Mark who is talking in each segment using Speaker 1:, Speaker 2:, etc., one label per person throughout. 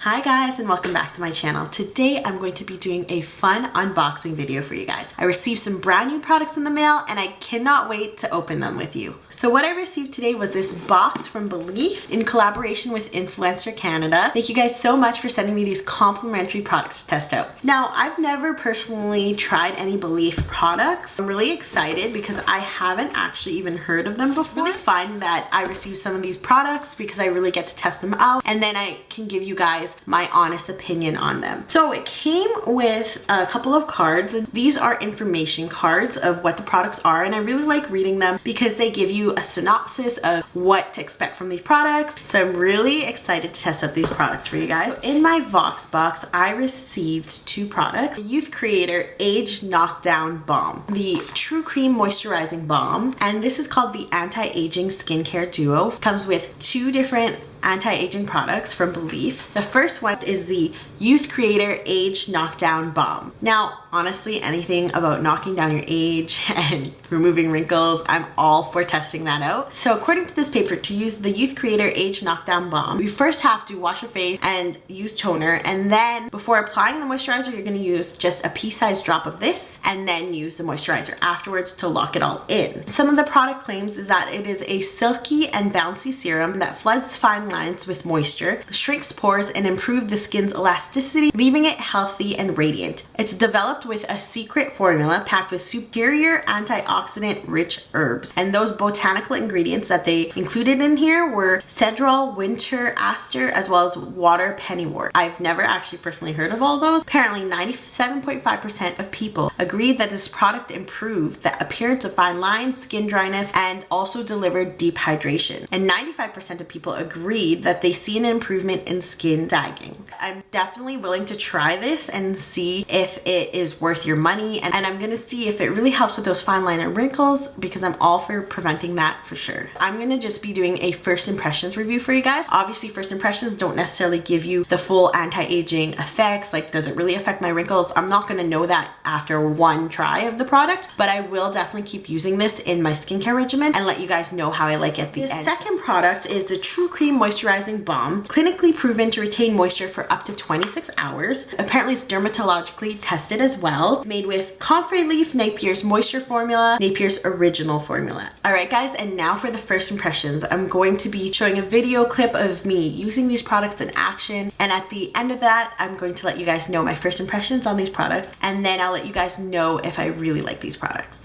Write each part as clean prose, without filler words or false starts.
Speaker 1: Hi guys, and welcome back to my channel. Today I'm going to be doing a fun unboxing video for you guys. I received some brand new products in the mail and I cannot wait to open them with you. So what I received today was this box from Belif in collaboration with Influencer Canada. Thank you guys so much for sending me these complimentary products to test out. Now, I've never personally tried any Belif products. I'm really excited because I haven't actually even heard of them before. It's really fun that I received some of these products because I really get to test them out and then I can give you guys my honest opinion on them. So it came with a couple of cards, and these are information cards of what the products are, and I really like reading them because they give you a synopsis of what to expect from these products. So I'm really excited to test out these products for you guys. So in my Vox box, I received two products. The Youth Creator Age Knockdown Balm, the True Cream Moisturizing Balm, and this is called the Anti-Aging Skincare Duo. It comes with two different anti-aging products from Belif. The first one is the Youth Creator Age Knockdown Balm. Now, honestly, anything about knocking down your age and removing wrinkles, I'm all for testing that out. So according to this paper, to use the Youth Creator Age Knockdown Balm, you first have to wash your face and use toner, and then before applying the moisturizer, you're gonna use just a pea-sized drop of this and then use the moisturizer afterwards to lock it all in. Some of the product claims is that it is a silky and bouncy serum that floods fine lines with moisture, shrinks pores, and improves the skin's elasticity, leaving it healthy and radiant. It's developed with a secret formula packed with superior antioxidant rich herbs, and those botanical ingredients that they included in here were cedrol, winter aster, as well as water pennywort. I've never actually personally heard of all those. Apparently 97.5% of people agreed that this product improved the appearance of fine lines, skin dryness, and also delivered deep hydration, and 95% of people agreed that they see an improvement in skin sagging. I'm definitely willing to try this and see if it is worth your money, and I'm gonna see if it really helps with those fine line and wrinkles, because I'm all for preventing that for sure. I'm gonna just be doing a first impressions review for you guys. Obviously, first impressions don't necessarily give you the full anti-aging effects, like does it really affect my wrinkles? I'm not gonna know that after one try of the product, but I will definitely keep using this in my skincare regimen and let you guys know how I like it at the end. The second product is the True Cream Moisturizing Balm, clinically proven to retain moisture for up to 26 hours. Apparently it's dermatologically tested as well. It's made with Comfrey Leaf, Napier's Moisture Formula, Napier's Original Formula. Alright guys, and now for the first impressions. I'm going to be showing a video clip of me using these products in action, and at the end of that, I'm going to let you guys know my first impressions on these products, and then I'll let you guys know if I really like these products.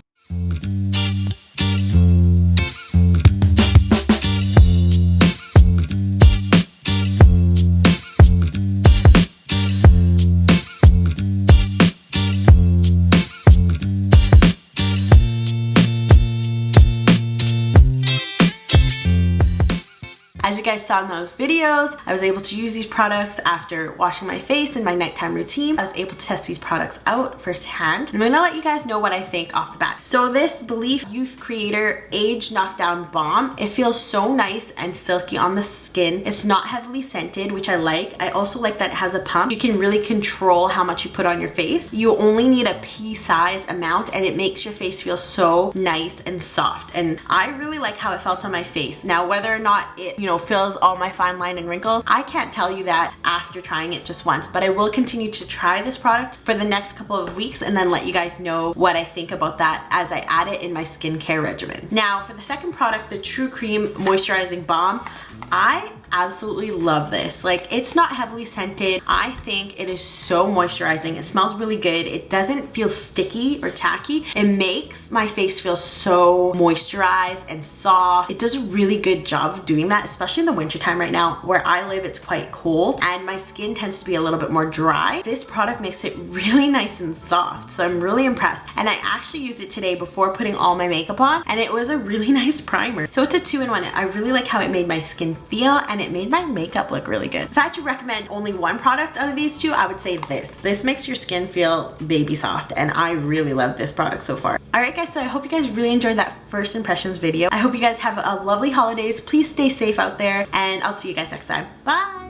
Speaker 1: As you guys saw in those videos, I was able to use these products after washing my face in my nighttime routine. I was able to test these products out firsthand. I'm gonna let you guys know what I think off the bat. So this Belif Youth Creator Age Knockdown Balm, it feels so nice and silky on the skin. It's not heavily scented, which I like. I also like that it has a pump. You can really control how much you put on your face. You only need a pea-sized amount, and it makes your face feel so nice and soft. And I really like how it felt on my face. Now, whether or not it, fills all my fine line and wrinkles, I can't tell you that after trying it just once, but I will continue to try this product for the next couple of weeks and then let you guys know what I think about that as I add it in my skincare regimen. Now for the second product, the True Cream Moisturizing Balm, I absolutely love this. Like, it's not heavily scented. I think it is so moisturizing. It smells really good. It doesn't feel sticky or tacky. It makes my face feel so moisturized and soft. It does a really good job of doing that, especially in the winter time right now. Where I live, it's quite cold and my skin tends to be a little bit more dry. This product makes it really nice and soft, so I'm really impressed. And I actually used it today before putting all my makeup on, and it was a really nice primer. So it's a 2-in-1. I really like how it made my skin feel, and it made my makeup look really good. If I had to recommend only one product out of these two, I would say this. This makes your skin feel baby soft, and I really love this product so far. Alright guys, so I hope you guys really enjoyed that first impressions video. I hope you guys have a lovely holidays. Please stay safe out there, and I'll see you guys next time. Bye!